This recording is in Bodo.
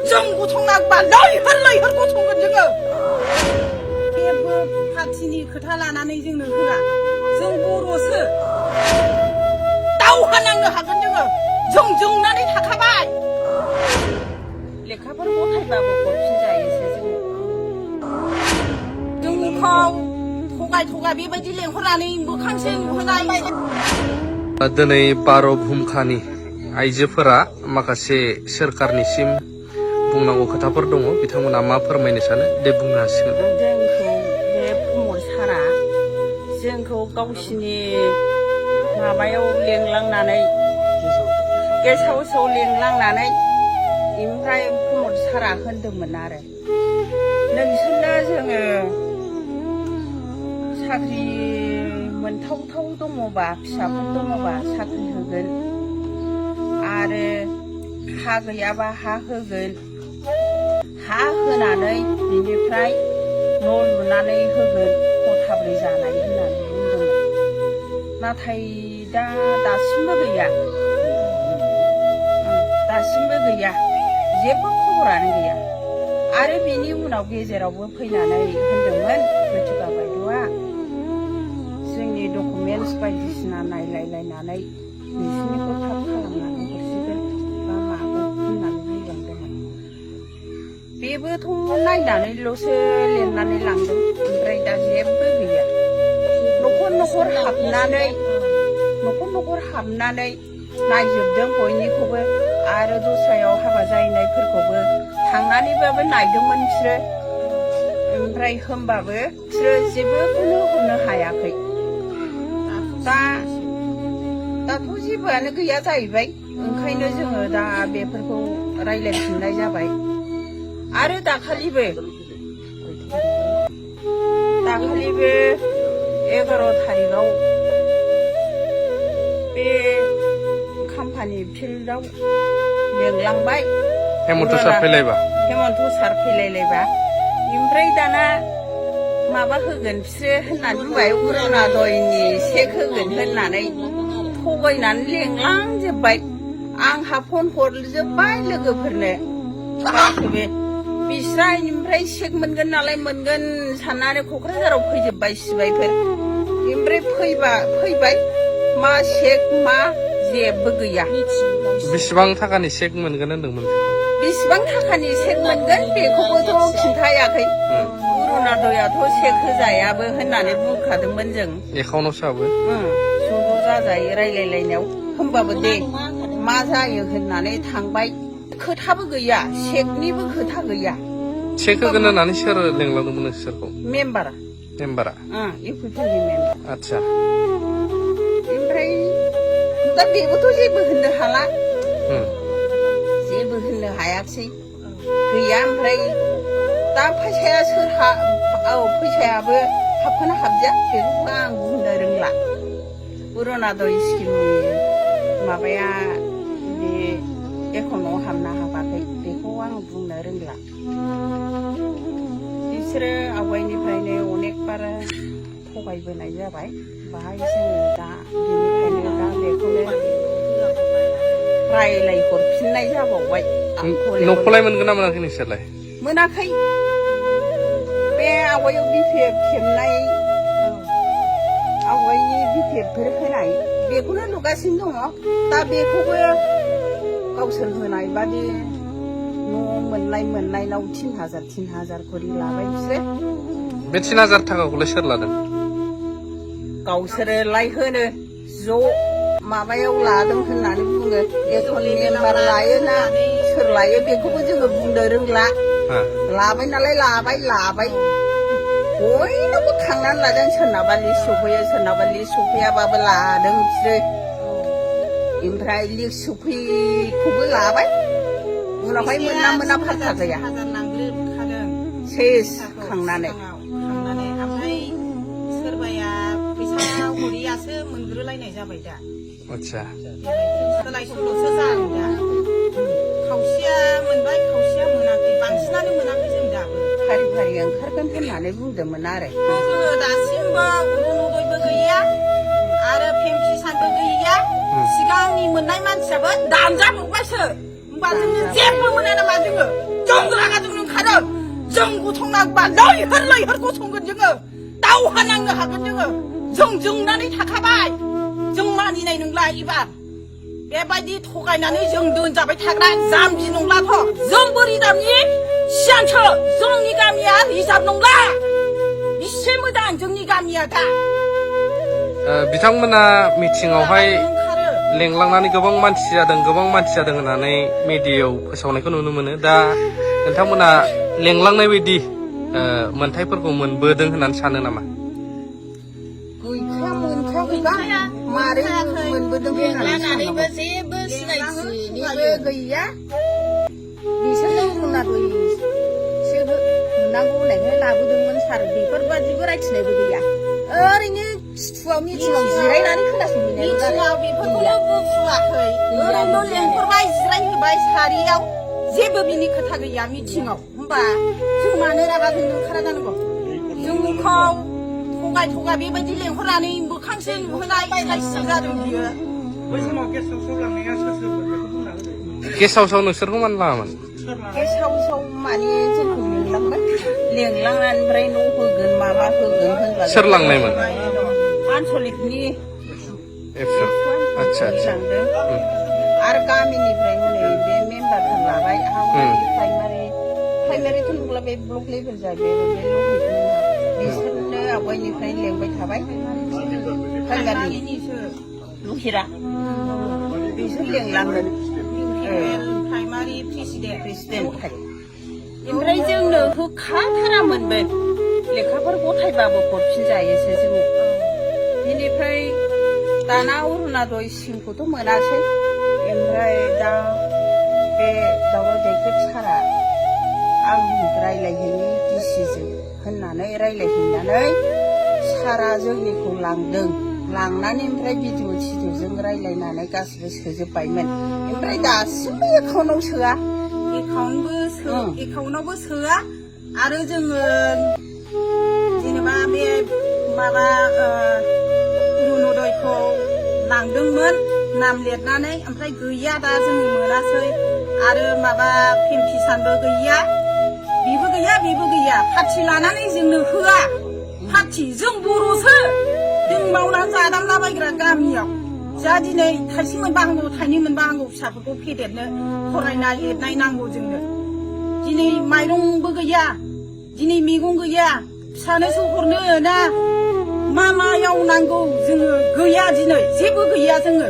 जों गसंनांबा लैहोर लैहोर गसंगोन जोङो जेबो पार्टिनि खोथा लानानै जोंनो होआ जों बर'सो दावहा नांनो हागोन जोङो जों जोंनानै थाखाबाय लेखाफोर गथायबाबो हरफिनजायोसो जोंखौ थगाय बेबायदि लेंहरनानै मोखांसो नुहोनाय दिनै बार' भुमखानि आइजोफोरा माखासे सोरखारनिसिम बुंनांगौ खोथाफोर दङ बिथांमोना मा फोरमायनो सानो दे बुंनो हासिगोन। जोंखौ बे प्रमद सारा जोंखौ गावसिनि माबायाव लेंलांनानै गेस्ट हाउसाव लेंलांनानै ओमफ्राय प्रमद सारा होनदोंमोन आरो नोंसोरनो जोङो साख्रि मोनथावथाव दङबा फिसाफोर दङबा साख्रि होगोन आरो हा गैयाबा हा होगोन हा होनानै बिनिफ्राय न' लुनानै होगोन खथाब्रै जानाय होननानै बुंदोंमोन नाथाय दासिमबो गैया जेबो खबरानो गैया आरो बिनि उनाव गेजेरावबो फैनानै होनदोंमोन प्रतिभा बायद'आ जोंनि डकुमेन्टस बायदिसिना नायलायलायनानै नोंसिनिखौ थाब खालामनानै हरसिगोन बा मागोन होननानै बुंलांदोंमोन बेबोथ' नायनानैल'सो लिरनानै लांदों ओमफ्राय दा जेबो गैया न'खर न'खर हाबनानै नायजोबदों बयनिखौबो आरो दस्रायाव हाबा जाहैनायफोरखौबो थांनानैबाबो नायदोंमोन बिसोरो ओमफ्राय होमबाबो बिसोरो जेबोखौनो हरनो हायाखै दाथ' जेबोआनो गैया जाहैबाय ओंखायनो जोङो दा बेफोरखौ रायज्लायफिननाय जाबाय आरो दाखालिबो 11 थारिखआव बे खाम्पानि फिल्डआव लेंलांबाय हेमन्त सार फैलायलायबा ओमफ्राय दाना माबा होगोन बिसोरो होननानै बुंबाय अरुण'दयनि चेक होगोन होननानै थगायनानै लेंलांजोब्बाय आंहा फन हरजोब्बाय लोगोफोरनो गासैबो बिस्रा इनिफ्राय चेक मोनगोन नालाय मोनगोन साननानै क'क्राझाराव फैजोब्बाय सिबायफोर ओमफ्राय फैबाय मा चेक मा जेबो गैया बेसेबां थाखानि चेक मोनगोन होनदोंमोन बेसेबां थाखानि चेक मोनगोन बेखौबोथ' खिन्थायाखै अरुण'दयाथ' चेक होजायाबो होननानै बुंखादोंमोन जों एकाउन्टावसो हाबो ज' जाजायो रायलायलायनायाव होमबाबो दे मा जायो होननानै थांबाय खोथाबो गैया चेकनिबो खोथा गैया चेक होगोन होननानै सोर लेंलांदोंमोन नोंसोरखौ मेम्बारा इउपिपिनि मेम्बार आदसा ओमफ्राय दा बेबोथ' जेबो होननो हाला जेबो होननो हायाखिसै गैया ओमफ्राय दा फैसायाबो हाबखोना हाबजाया बेखौबो आं बुंनो रोंला अरुण'दय स्किमनि माबाया बे एकाउन्टआव हाबना हाबाखै बेखौ आं बुंनो रोंला बिसोरो आवगायनिफ्रायनो अनेक बार थगायबोनाय जाबाय बाहाय जोङो दा बेनिखायनो दा बेखौनो रायलायहरफिननाय जाबावबाय न'खौलाय मोनगोन ना मोनाखै नोंसोरलाय मोनाखै बे आवगायाव बिपिएफ खेबनाय आवगायनि बिपिएफफोर होनाय बेखौनो नुगासिनो दङ दा बेखौबो गावसोर होनाय बादि न' मोननायनाव 3,000 करि लाबाय बिसोरो बे 3,000 थाखाखौलाय सोर लादों गावसोरोलाय होनो ज' माबायाव लादों होननानै बुङो एकाउन्ट मेम्बार लायोना सोर लायो बेखौबो जोङो बुंनो रोंला लाबाय नालाय लाबाय बयनावबो खांनानै लादों सोरनाबा लिस्ट सफैयो सोरनाबा लिस्ट सफैयाबाबो लादों बिसोरो ओमफ्राय लिस्ट सफैखौबो लाबाय उनावहाय मोना फात्ता गैया सेस खांनानै ओमफ्राय सोरबाया फैसा हरियासो मोनग्रोलायनाय जाबाय दा आदसा सोलाय सोल'सो जादों दा खावसेया मोनबाय खावसेया मोनाखै बांसिनानो मोनाखै जों दाबो फारि ओंखारगोन होननानै बुंदोंमोन आरो जोङो दासिमबो अरुण'दयबो गैया आरो पेम किसानबो गैया सिगांनि मोननाय मानसियाबो दानजाबावबायसो होमबा जोंनो जेबो मोना नामा जोङो जों रागा जोंनो ओंखारो जों गसंनांगौबा लैहोर गसंगोन जोङो दावहा नांनो हागोन जों जोंनानै थाखाबाय जों मानिनाय नंला एबार बेबायदि थगायनानै जों दोनजाबाय थाग्रा जाम्बि नंलाथ' जों बोरि दामनि सिगांसो जोंनि गामिया रिजार्भ नंला इसे मोजां जोंनि गामिया दा बिथांमोना मिथिङावहाय लेंलांनानै गोबां मानसि जादों होननानै मिडियायाव फोसावनायखौ नुनो मोनो दा नोंथांमोना लेंलांनाय बायदि मोनथायफोरखौ मोनबोदों होननानै सानो नामा गैखाया मोनखायाखैबा मारै मोनबोदों लानानैबो जेबो सिनायथिनिबो गैया बिसोरनो रुनादयसो मोननांगौ होननायखाय लाबोदोंमोन सार बेफोरबादिबो रायथिनायबो गैया ओरैनो सिथुआव मिथिङाव जिरायनानै खोनासंहैनायल' मिथिङाव बेफोरखौबो बुङाखै ओरैनो लेंहरबाय जिरायहोबाय सारियाव जेबो बिनि खोथा गैया मिथिङाव होमबा जों मानो रागा जोंनो ओंखारा जानांगौ जोंखौ थगाय बेबायदि लेंहरनानै मोखांसो नुहोनाय साइसो जादों बियो बै समाव गेस्ट हाउसआव लांनाया सोर सोरमोन बेखौ बुंना होदो गेस्ट हाउसआव नोंसोरखौ मानो लाङामोन गेस्ट हाउसआव माने जोंखौ लेंलांबाय लेंलांनानै ओमफ्राय न' होगोन माबा होगोन होनबा सोर लांनायमोन आनसलिकनि आच्छा लांदों आरो गामिनिफ्राय हनै बे मेम्बारफोर लाबाय प्राइमारिथ' नंला बे ब्लक लेभेल जाबाय बे लकेलनि बिसोरनो आवगायनिफ्राय लेंबाय थाबाय प्राइमारि लुहिरा बिसोर लेंलाङो प्राइमारि प्रेसिडेन्ट ओमफ्राय जोंनो होखाथारामोनबो लेखाफोर गथायबाबो हरफिनजायोसो जोङो बेनिफ्राय दाना अरुणादय सिंखौथ' मोनासै ओमफ्राय दा बे दावराव देख्रेब सारा आं रायज्लायहैनि डिसिजों होननानै रायज्लायहैनानै सारा जोंनिखौ लांनानै ओमफ्राय भिडिअ थिडिअजों रायज्लायनानै गासिबो सोजोब्बायमोन ओमफ्राय दासिमबो एकाउन्टाव सोआ एकाउन्टावबो सोआ आरो जोङो जेनेबा बे माबा अरुणदयखौ लांदोंमोन नाम लिरनानै ओमफ्राय गैया दा जोङो मोनासै आरो माबा पेनकिसानबो गैया बेबो गैया पार्टि लानानै जोंनो होआ पार्टि जों बर'सो जों मावनानै जादामलाबायग्रा गामियाव जा दिनै थाइसे मोनबा हांगौ थाइनै मोनबा हांगौ फिसाफोरखौ फेदेरनो फरायनाय लिरनाय नांगौ जोंनो दिनै माइरंबो गैया दिनै मैगं गैया फिसानोसो हरनो ना मा मायाव नांगौ जोङो गैया दिनै जेबो गैया जोङो